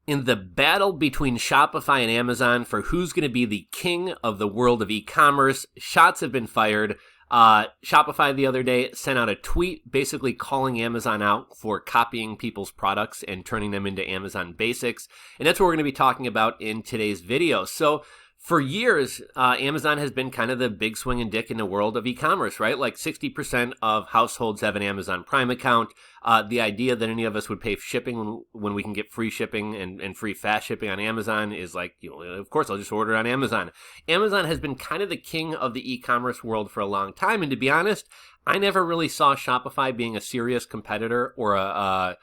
In the battle between Shopify and Amazon for who's going to be the king of the world of e-commerce, shots have been fired. Shopify the other day sent out a tweet basically calling Amazon out for copying people's products and turning them into Amazon basics. And that's what we're going to be talking about in today's video. So for years, Amazon has been kind of the big swinging dick in the world of e-commerce, right? Like 60% of households have an Amazon Prime account. The idea that any of us would pay for shipping when we can get free shipping and free fast shipping on Amazon is like, of course, I'll just order it on Amazon. Amazon has been kind of the king of the e-commerce world for a long time. And to be honest, I never really saw Shopify being a serious competitor or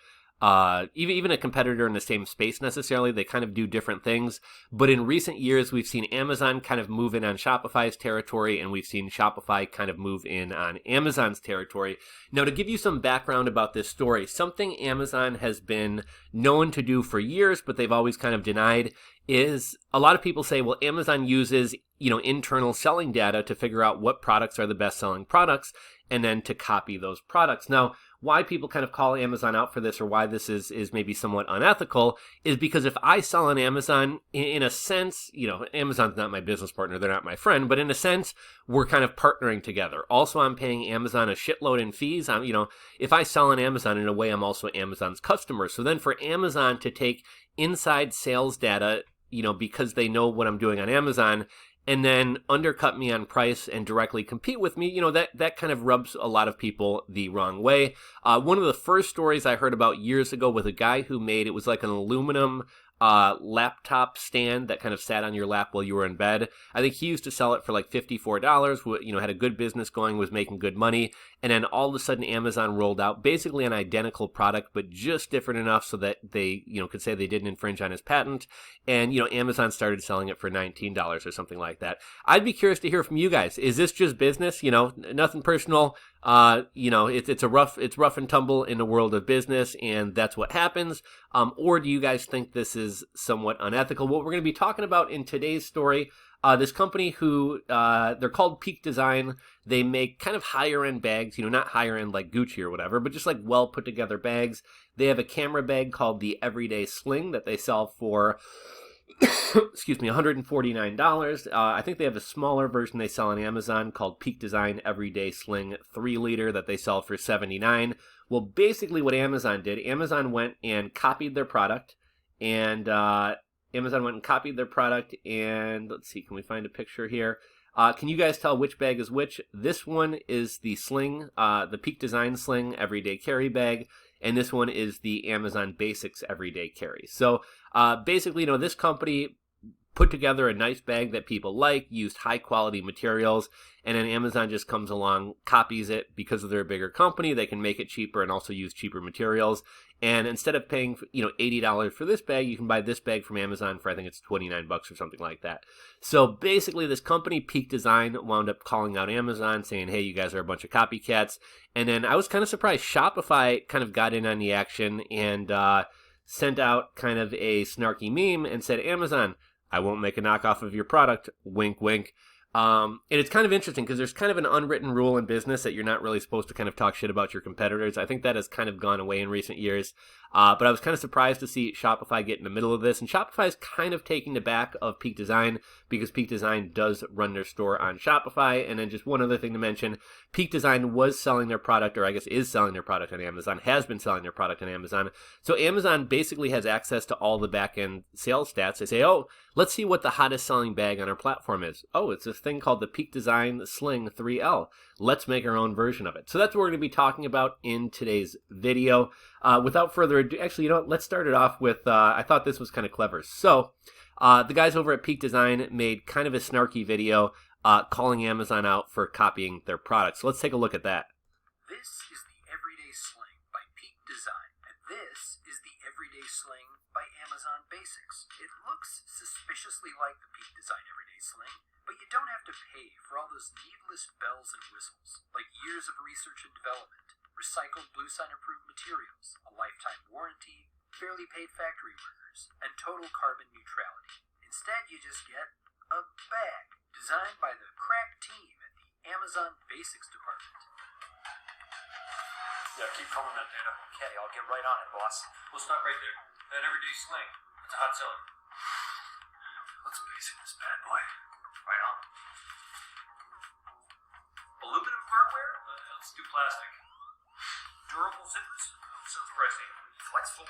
even a competitor in the same space necessarily. They kind of do different things. But in recent years, we've seen Amazon kind of move in on Shopify's territory, and we've seen Shopify kind of move in on Amazon's territory. Now, to give you some background about this story, something Amazon has been known to do for years, but they've always kind of denied, is a lot of people say, well, Amazon uses, internal selling data to figure out what products are the best selling products and then to copy those products. Now, why people kind of call Amazon out for this, or why this is maybe somewhat unethical, is because if I sell on Amazon, in a sense, Amazon's not my business partner, they're not my friend, but in a sense, we're kind of partnering together. Also, I'm paying Amazon a shitload in fees. If I sell on Amazon, in a way, I'm also Amazon's customer. So then for Amazon to take inside sales data, because they know what I'm doing on Amazon, and then undercut me on price and directly compete with me, that kind of rubs a lot of people the wrong way. One of the first stories I heard about years ago was a guy who it was like an aluminum laptop stand that kind of sat on your lap while you were in bed. I think he used to sell it for like $54, had a good business going, was making good money. And then all of a sudden Amazon rolled out basically an identical product, but just different enough so that they, could say they didn't infringe on his patent. And, Amazon started selling it for $19 or something like that. I'd be curious to hear from you guys. Is this just business? Nothing personal. It's rough and tumble in the world of business, and that's what happens. Or do you guys think this is somewhat unethical? What we're going to be talking about in today's story, this company who, they're called Peak Design. They make kind of higher end bags, not higher end like Gucci or whatever, but just like well put together bags. They have a camera bag called the Everyday Sling that they sell for $149. I think they have a smaller version they sell on Amazon called Peak Design Everyday Sling 3-liter that they sell for $79. Well, basically what Amazon did, Amazon went and copied their product, and let's see, can we find a picture here? Can you guys tell which bag is which? This one is the sling, the Peak Design Sling Everyday Carry Bag, and this one is the Amazon Basics Everyday Carry. So basically, this company put together a nice bag that people like, used high quality materials, and then Amazon just comes along, copies it. Because they're a bigger company, they can make it cheaper and also use cheaper materials. And instead of paying, $80 for this bag, you can buy this bag from Amazon for, I think it's $29 or something like that. So basically, this company, Peak Design, wound up calling out Amazon, saying, hey, you guys are a bunch of copycats. And then I was kind of surprised Shopify kind of got in on the action and sent out kind of a snarky meme and said, Amazon, I won't make a knockoff of your product, wink, wink. And it's kind of interesting because there's kind of an unwritten rule in business that you're not really supposed to kind of talk shit about your competitors. I think that has kind of gone away in recent years. But I was kind of surprised to see Shopify get in the middle of this. And Shopify is kind of taking the back of Peak Design because Peak Design does run their store on Shopify. And then just one other thing to mention, Peak Design was selling their product, or I guess is selling their product on Amazon, has been selling their product on Amazon. So Amazon basically has access to all the back-end sales stats. They say, oh, let's see what the hottest selling bag on our platform is. Oh, it's this thing called the Peak Design Sling 3L. Let's make our own version of it. So that's what we're going to be talking about in today's video. Without further ado, actually, let's start it off with, I thought this was kind of clever. So the guys over at Peak Design made kind of a snarky video calling Amazon out for copying their products. So let's take a look at that. This is the Everyday Sling by Peak Design, and this is the Everyday Sling by Amazon Basics. It looks suspiciously like the Peak Design Everyday Sling, but you don't have to pay for all those needless bells and whistles, like years of research and development, recycled Blue Sign approved materials, a lifetime warranty, fairly paid factory workers, and total carbon neutrality. Instead, you just get a bag designed by the crack team at the Amazon Basics department. Yeah, keep pulling that data. Okay, I'll get right on it, boss. We'll stop right there. That Everyday Sling. It's a hot zone. Let's basic this bad boy. Right on. Aluminum hardware? Let's do plastic. Durable zippers? Sounds pricey. Flexible.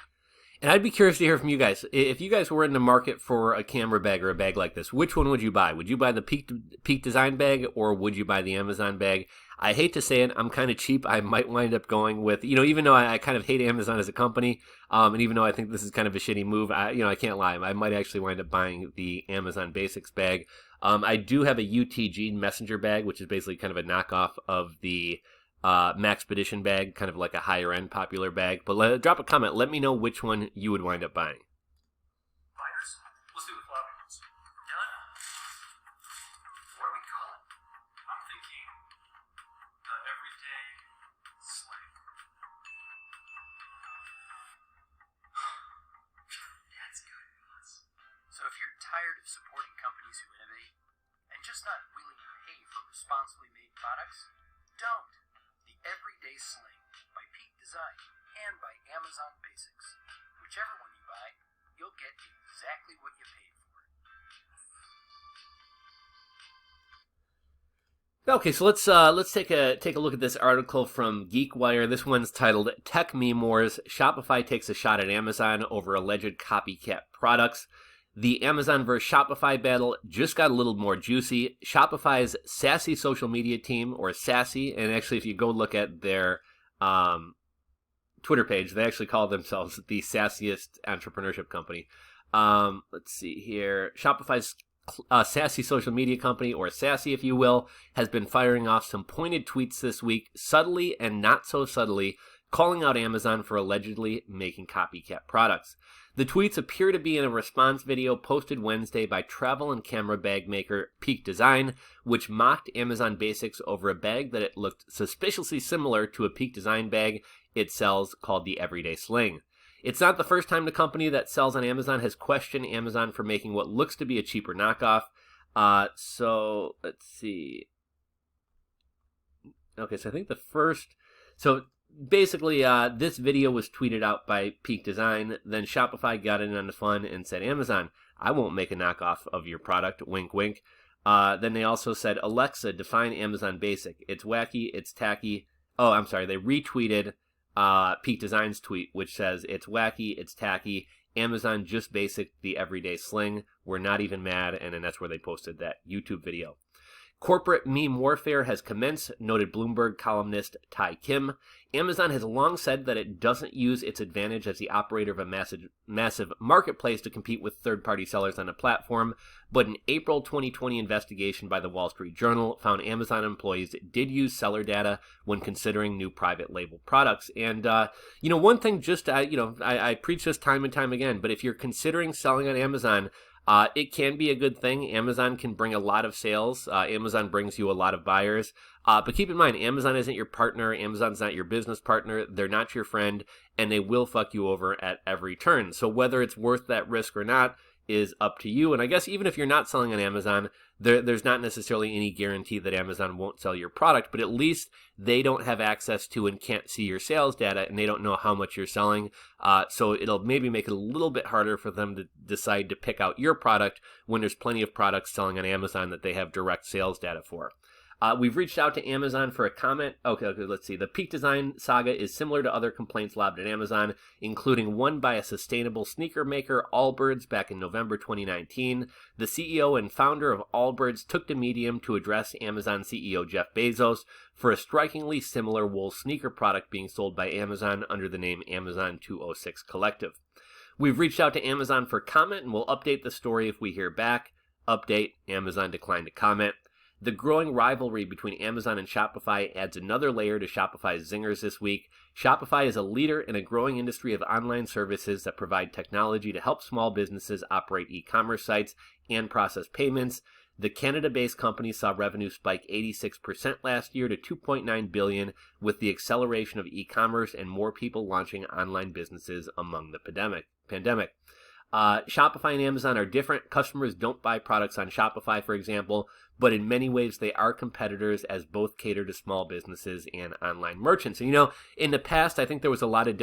And I'd be curious to hear from you guys. If you guys were in the market for a camera bag or a bag like this, which one would you buy? Would you buy the Peak Design bag, or would you buy the Amazon bag? I hate to say it, I'm kind of cheap. I might wind up going with, even though I kind of hate Amazon as a company, and even though I think this is kind of a shitty move, I can't lie. I might actually wind up buying the Amazon Basics bag. I do have a UTG Messenger bag, which is basically kind of a knockoff of the Maxpedition bag, kind of like a higher end popular bag. But drop a comment. Let me know which one you would wind up buying. Buyers? Let's do the floppy ones. Done. What do we call it? I'm thinking the everyday slang. That's good, boss. So if you're tired of supporting companies who innovate and just not willing to pay for responsibly made products, don't. Everyday Sling by Peak Design and by Amazon Basics. Whichever one you buy, you'll get exactly what you paid for. Okay, so let's take a look at this article from GeekWire. This one's titled "Tech Meme Wars: Shopify Takes a Shot at Amazon Over Alleged Copycat Products." The Amazon versus Shopify battle just got a little more juicy. Shopify's Sassy social media team, or Sassy, and actually if you go look at their Twitter page, they actually call themselves the sassiest entrepreneurship company. Let's see here. Shopify's Sassy social media company, or Sassy if you will, has been firing off some pointed tweets this week, subtly and not so subtly, calling out Amazon for allegedly making copycat products. The tweets appear to be in a response video posted Wednesday by travel and camera bag maker Peak Design, which mocked Amazon Basics over a bag that it looked suspiciously similar to a Peak Design bag it sells called the Everyday Sling. It's not the first time the company that sells on Amazon has questioned Amazon for making what looks to be a cheaper knockoff. So let's see. Okay, so I think the first... So basically, this video was tweeted out by Peak Design. Then Shopify got in on the fun and said, Amazon, I won't make a knockoff of your product. Wink, wink. Then they also said, Alexa, define Amazon Basic. It's wacky. It's tacky. Oh, I'm sorry. They retweeted Peak Design's tweet, which says, it's wacky. It's tacky. Amazon just basic the everyday sling. We're not even mad. And then that's where they posted that YouTube video. Corporate meme warfare has commenced, noted Bloomberg columnist Ty Kim. Amazon has long said that it doesn't use its advantage as the operator of a massive marketplace to compete with third-party sellers on the platform, but an April 2020 investigation by the Wall Street Journal found Amazon employees did use seller data when considering new private label products. And, one thing I preach this time and time again, but if you're considering selling on Amazon, it can be a good thing. Amazon can bring a lot of sales. Amazon brings you a lot of buyers. But keep in mind, Amazon isn't your partner. Amazon's not your business partner. They're not your friend, and they will fuck you over at every turn. So whether it's worth that risk or not is up to you. And I guess even if you're not selling on Amazon, there's not necessarily any guarantee that Amazon won't sell your product, but at least they don't have access to and can't see your sales data, and they don't know how much you're selling. So it'll maybe make it a little bit harder for them to decide to pick out your product when there's plenty of products selling on Amazon that they have direct sales data for. We've reached out to Amazon for a comment. Okay, let's see. The Peak Design saga is similar to other complaints lobbed at Amazon, including one by a sustainable sneaker maker, Allbirds, back in November 2019. The CEO and founder of Allbirds took to Medium to address Amazon CEO Jeff Bezos for a strikingly similar wool sneaker product being sold by Amazon under the name Amazon 206 Collective. We've reached out to Amazon for comment, and we'll update the story if we hear back. Update, Amazon declined to comment. The growing rivalry between Amazon and Shopify adds another layer to Shopify's zingers this week. Shopify is a leader in a growing industry of online services that provide technology to help small businesses operate e-commerce sites and process payments. The Canada-based company saw revenue spike 86% last year to $2.9 billion, with the acceleration of e-commerce and more people launching online businesses among the pandemic. Shopify and Amazon are different. Customers don't buy products on Shopify, for example, but in many ways they are competitors as both cater to small businesses and online merchants. And in the past, I think there was a lot of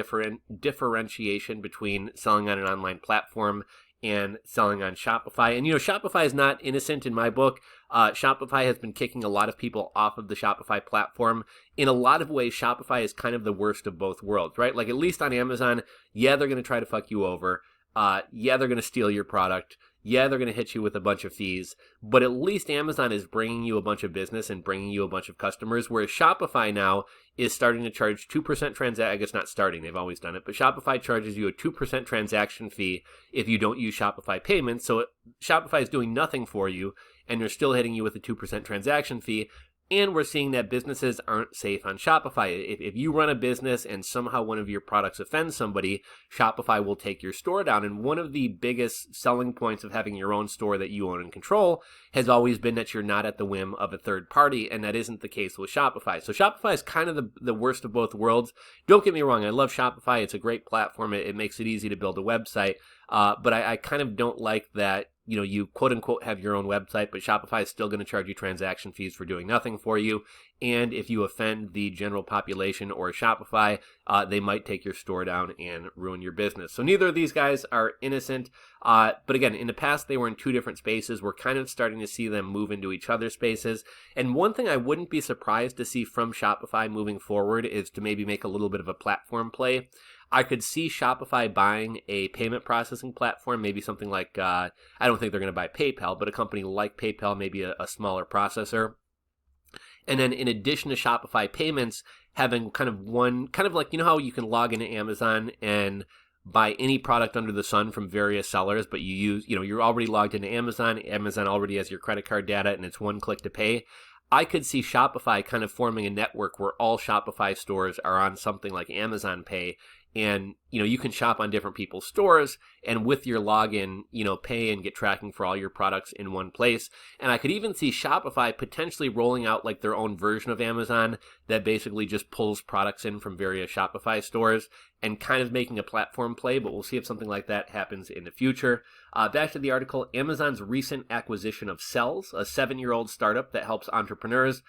differentiation between selling on an online platform and selling on Shopify. And Shopify is not innocent in my book. Shopify has been kicking a lot of people off of the Shopify platform. In a lot of ways, Shopify is kind of the worst of both worlds, right? Like, at least on Amazon, yeah, they're going to try to fuck you over. Yeah, they're going to steal your product. Yeah, they're going to hit you with a bunch of fees, but at least Amazon is bringing you a bunch of business and bringing you a bunch of customers, whereas Shopify now is starting to charge 2% I guess not starting, they've always done it, but Shopify charges you a 2% transaction fee if you don't use Shopify payments. So Shopify is doing nothing for you, and they're still hitting you with a 2% transaction fee. And we're seeing that businesses aren't safe on Shopify. If you run a business and somehow one of your products offends somebody, Shopify will take your store down. And one of the biggest selling points of having your own store that you own and control has always been that you're not at the whim of a third party, and that isn't the case with Shopify. So Shopify is kind of the worst of both worlds. Don't get me wrong, I love Shopify. It's a great platform. It makes it easy to build a website. But I kind of don't like that, you quote unquote have your own website, but Shopify is still going to charge you transaction fees for doing nothing for you. And if you offend the general population or Shopify, they might take your store down and ruin your business. So neither of these guys are innocent. But again, in the past, they were in two different spaces. We're kind of starting to see them move into each other's spaces. And one thing I wouldn't be surprised to see from Shopify moving forward is to maybe make a little bit of a platform play. I could see Shopify buying a payment processing platform, maybe something like, I don't think they're going to buy PayPal, but a company like PayPal, maybe a smaller processor. And then in addition to Shopify payments, having kind of like, how you can log into Amazon and buy any product under the sun from various sellers, but you're already logged into Amazon. Amazon already has your credit card data, and it's one click to pay. I could see Shopify kind of forming a network where all Shopify stores are on something like Amazon Pay. And, you can shop on different people's stores, and with your login, pay and get tracking for all your products in one place. And I could even see Shopify potentially rolling out like their own version of Amazon that basically just pulls products in from various Shopify stores and kind of making a platform play, but we'll see if something like that happens in the future. Back to the article, Amazon's recent acquisition of Sells, a 7-year-old startup that helps entrepreneurs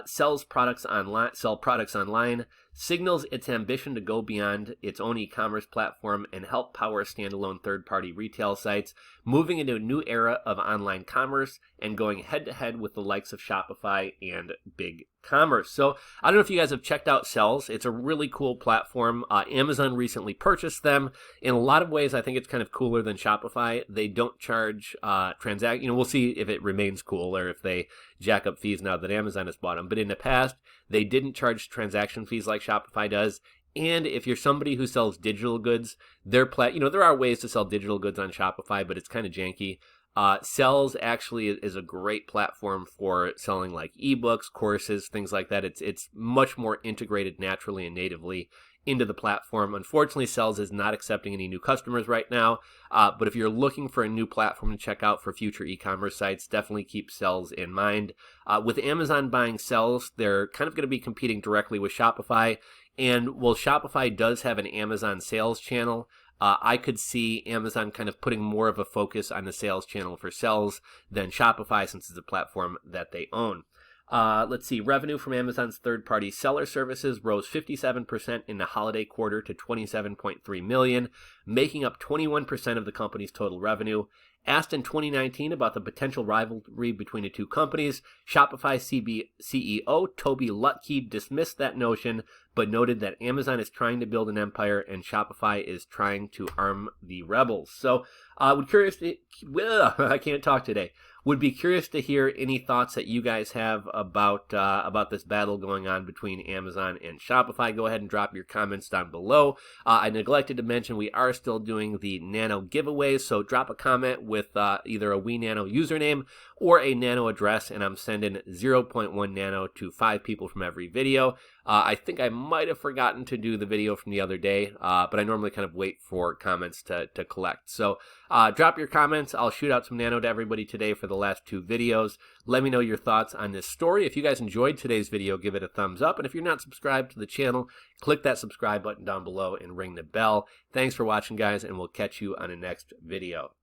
sell products online, signals its ambition to go beyond its own e-commerce platform and help power standalone third-party retail sites, moving into a new era of online commerce and going head-to-head with the likes of Shopify and BigCommerce. So I don't know if you guys have checked out Sells. It's a really cool platform. Amazon recently purchased them. In a lot of ways, I think it's kind of cooler than Shopify. They don't charge we'll see if it remains cool or if they jack up fees now that Amazon has bought them. But in the past, they didn't charge transaction fees like Shopify does. And if you're somebody who sells digital goods, there are ways to sell digital goods on Shopify, but it's kind of janky. Sells actually is a great platform for selling like ebooks, courses, things like that. It's much more integrated naturally and natively into the platform. Unfortunately, Sells is not accepting any new customers right now. But if you're looking for a new platform to check out for future e-commerce sites, definitely keep Sells in mind. With Amazon buying Sells, they're kind of going to be competing directly with Shopify. And while Shopify does have an Amazon sales channel, I could see Amazon kind of putting more of a focus on the sales channel for Sells than Shopify, since it's a platform that they own. Let's see, revenue from Amazon's third-party seller services rose 57% in the holiday quarter to $27.3 million, making up 21% of the company's total revenue. Asked in 2019 about the potential rivalry between the two companies, Shopify CEO Toby Lutke dismissed that notion, but noted that Amazon is trying to build an empire and Shopify is trying to arm the rebels. So, I can't talk today. Would be curious to hear any thoughts that you guys have about this battle going on between Amazon and Shopify. Go ahead and drop your comments down below. I neglected to mention we are still doing the Nano giveaways, so drop a comment with either a WeNano username or a nano address, and I'm sending 0.1 nano to 5 people from every video. I think I might have forgotten to do the video from the other day, but I normally kind of wait for comments to collect. So drop your comments. I'll shoot out some nano to everybody today for the last 2 videos. Let me know your thoughts on this story. If you guys enjoyed today's video, give it a thumbs up. And if you're not subscribed to the channel, click that subscribe button down below and ring the bell. Thanks for watching, guys, and we'll catch you on the next video.